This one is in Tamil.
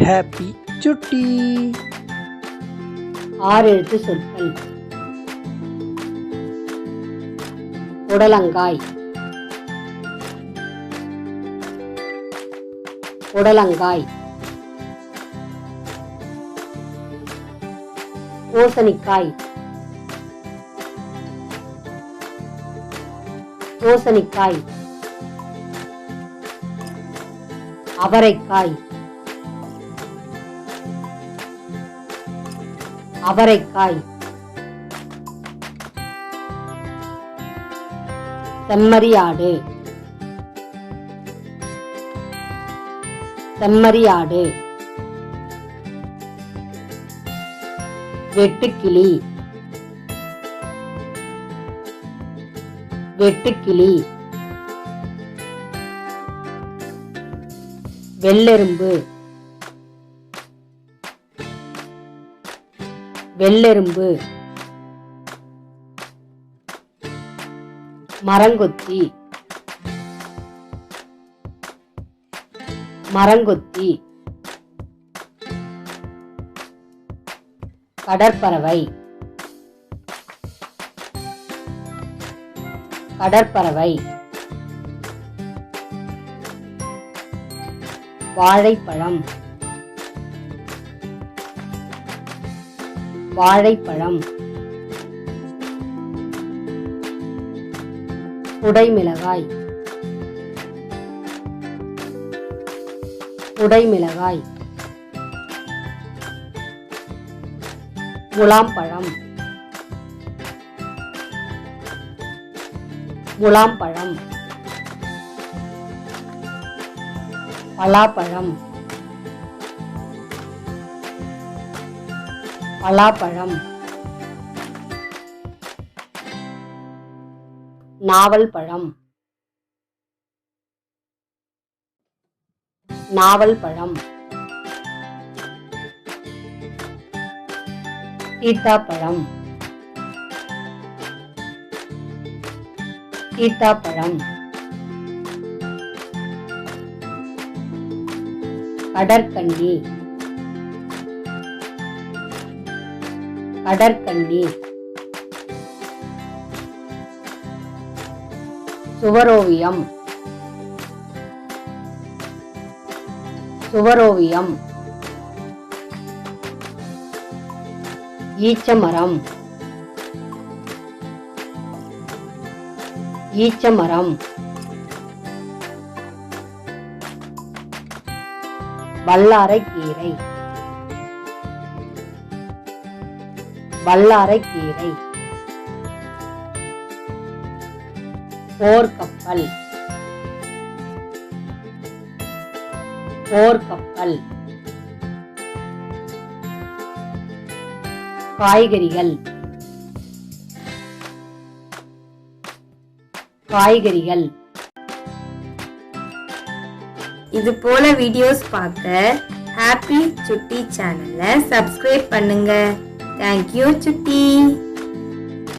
ஹாப்பி சுட்டி. 6 எழுத்து சொற்கள். புடலங்காய், புடலங்காய். பூசணிக்காய், பூசணிக்காய். அவரைக்காய், அவரைக்காய். செம்மறியாடு, செம்மறியாடு. வெட்டுக்கிளி, வெட்டுக்கிளி. வெள்ளெரும்பு, வெள்ளெரும்பு. மரங்கொத்தி, மரங்கொத்தி. கடற்பறவை, கடற்பறவை. வாழைப்பழம், வாழைப்பழம். குடைமிளகாய், குடைமிளகாய். முலாம்பழம், முலாம்பழம். பலாப்பழம், பலாப்பழம். நாவல் பழம், நாவல் பழம். சீத்தாப்பழம், சீத்தாப்பழம். கடற்கன்னி, கடற்கன்னி. சுவரோவியம், சுவரோவியம். ஈச்சமரம், ஈச்சமரம். வல்லாரைக்கீரை, வல்லாரைக்கீரை. போர்க்கப்பல், போர்க்கப்பல். காய்கறிகள், காய்கறிகள். இது போல வீடியோஸ் பார்க்க ஹாப்பி சுட்டி சேனலை சப்ஸ்கிரைப் பண்ணுங்க. தேங்க்யூ சுட்டி.